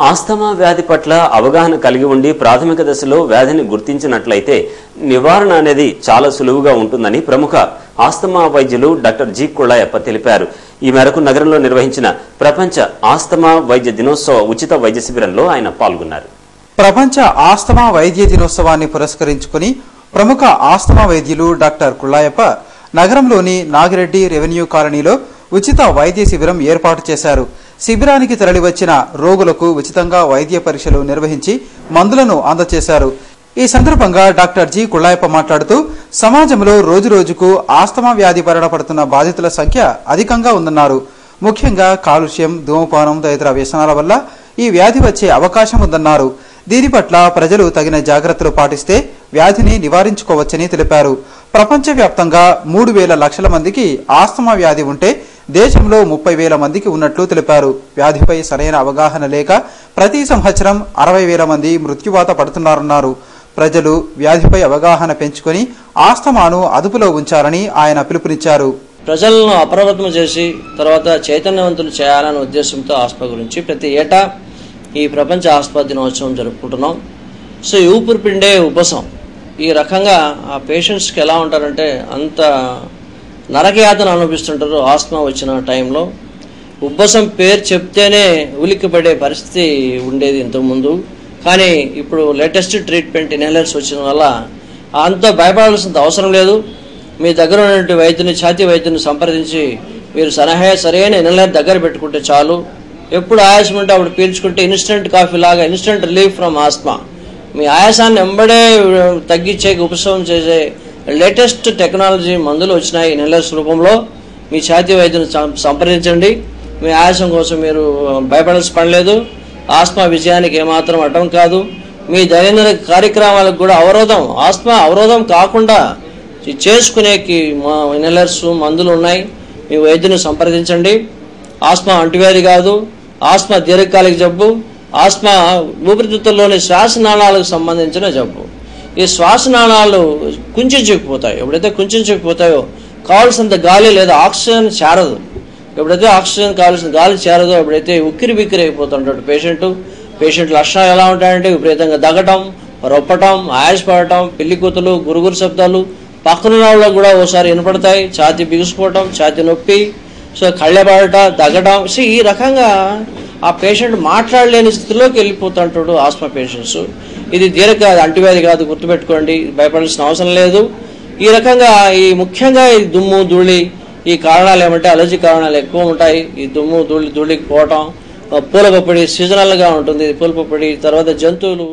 Asthma వ్యాధి పట్ల అవగాహన కలిగి ఉండి ప్రాథమిక దశలో వ్యాధిని గుర్తించినట్లయితే నివారణ అనేది చాలా సులువుగా ఉంటుందని ప్రముఖ ఆస్తమా వైద్యులు డాక్టర్ జి కుళ్ళాయప్ప తెలిపారు. ఈ మేరకు నగరంలో నిర్వహించిన ప్రపంచ ఆస్తమా వైద్య దినోత్సవ ఉచిత వైద్య శిబిరంలో ఆయన పాల్గొన్నారు. ప్రపంచ ఆస్తమా వైద్య దినోత్సవాన్ని పురస్కరించుకుని ప్రముఖ ఆస్తమా వైద్యులు డాక్టర్ కుళ్ళాయప్ప నగరంలోని నాగిరెడ్డి రెవెన్యూ కాలనీలో ఉచిత వైద్య శిబిరం ఏర్పాటు చేశారు. శిబిరానికి తరలివచ్చిన రోగులకు ఉచితంగా వైద్య పరీక్షలు నిర్వహించి మందులను అందజేశారు. ఈ సందర్భంగా డాక్టర్ జి కుళ్ళాయప్ప మాట్లాడుతూ సమాజంలో రోజురోజుకు ఆస్తమా వ్యాధి బారిన పడుతున్న బాధితుల సంఖ్య అధికంగా ఉందన్నారు. ముఖ్యంగా కాలుష్యం, ధూమపానం తదితర వ్యసనాల వల్ల ఈ వ్యాధి వచ్చే అవకాశం ఉందన్నారు. దీని పట్ల ప్రజలు తగిన జాగ్రత్తలు పాటిస్తే వ్యాధిని నివారించుకోవచ్చని తెలిపారు. ప్రపంచవ్యాప్తంగా 3,000 లక్షల మందికి ఆస్తమా వ్యాధి ఉంటే దేశంలో 30,000 మందికి ఉన్నట్లు తెలిపారు. వ్యాధిపై సరైన అవగాహన లేక ప్రతి సంవత్సరం 60,000 మంది మృత్యువాత పడుతున్నారన్నారు. ప్రజలు వ్యాధిపై అవగాహన పెంచుకొని ఆస్తమాను అదుపులో ఉంచాలని ఆయన పిలుపునిచ్చారు. ప్రజలను అప్రమత్తం చేసి తర్వాత చైతన్యవంతులు చేయాలనే ఉద్దేశంతో ఆస్తమా గురించి ప్రతి ఏటా ఈ ప్రపంచ ఆస్తమా దినోత్సవం జరుపుకుంటున్నాం. సో ఈ ఊపిరిపిండే ఉబ్బసం ఈ రకంగా ఆ పేషెంట్స్కి ఎలా ఉంటారంటే అంత నరకయాతన అనుభవిస్తుంటారు. ఆస్తమా వచ్చిన టైంలో ఉబ్బసం పేరు చెప్తేనే ఉలిక్కిపడే పరిస్థితి ఉండేది ఇంతకుముందు. కానీ ఇప్పుడు లేటెస్ట్ ట్రీట్మెంట్ ఇన్హేలర్స్ వచ్చిన వల్ల అంత భయపడాల్సినంత అవసరం లేదు. మీ దగ్గర ఉన్నటువంటి వైద్యుని, ఛాతీ వైద్యుని సంప్రదించి మీరు సరైన ఇన్హేలర్ దగ్గర పెట్టుకుంటే చాలు. ఎప్పుడు ఆయాసం ఉంటే అప్పుడు పీల్చుకుంటే ఇన్స్టెంట్ కాఫీ లాగా ఇన్స్టెంట్ రిలీఫ్ ఫ్రమ్ ఆస్తమా. మీ ఆయాసాన్ని వెంబడే తగ్గించే ఉపశమనం చేసే లేటెస్ట్ టెక్నాలజీ మందులు వచ్చినాయి ఇన్హేలర్స్ రూపంలో. మీ ఛాతీ వైద్యుని సంప్రదించండి. మీ ఆయాసం కోసం మీరు భయపడాల్సిన పని లేదు. ఆస్తమా విజయానికి ఏమాత్రం అడ్డం కాదు. మీ దైనందిన కార్యక్రమాలకు కూడా ఆస్తమా అవరోధం కాకుండా చేసుకునేకి ఇన్హేలర్స్ మందులు ఉన్నాయి. మీ వైద్యుని సంప్రదించండి. ఆస్తమా అంటువ్యాధి కాదు, ఆస్తమా దీర్ఘకాలిక జబ్బు. ఆస్తమా ఊపిరితిత్తుల్లోని శ్వాసనాళాలకు సంబంధించిన జబ్బు. ఈ శ్వాసనాళాలు కుంచించుకుపోతాయి. ఎప్పుడైతే కుంచించుకుపోతాయో కావాల్సినంత గాలి లేదా ఆక్సిజన్ చేరదు. ఎప్పుడైతే ఆక్సిజన్ కావాల్సిన గాలి చేరదో ఎప్పుడైతే ఉక్కిరి బిక్కిరి అయిపోతుంటాడు పేషెంట్ లక్షణాలు ఎలా ఉంటాయంటే విపరీతంగా దగ్గటం, రొప్పటం, ఆయాసపడటం, పిల్లికూతులు, గురుగురు శబ్దాలు పక్కన వాళ్ళకు కూడా ఓసారి వినపడతాయి. ఛాతీ బిగుసుకోవటం, ఛాతీ నొప్పి, సో కళ్ళెపడట, దగ్గటం. సో ఈ రకంగా ఆ పేషెంట్ మాట్లాడలేని స్థితిలోకి వెళ్ళిపోతుంటాడు ఆస్తమా పేషెంట్స్. ఇది అంటువ్యాధి కాదు, గుర్తుపెట్టుకోండి. భయపడాల్సిన అవసరం లేదు. ఈ రకంగా ముఖ్యంగా ఈ దుమ్ము, ధూళి ఈ కారణాలు ఏమంటే అలర్జీ కారణాలు ఎక్కువ ఉంటాయి. ఈ దుమ్ము, ధూళికి పోవటం, పూల పప్పడి సీజనల్గా ఉంటుంది. పూల పప్పడి తర్వాత జంతువులు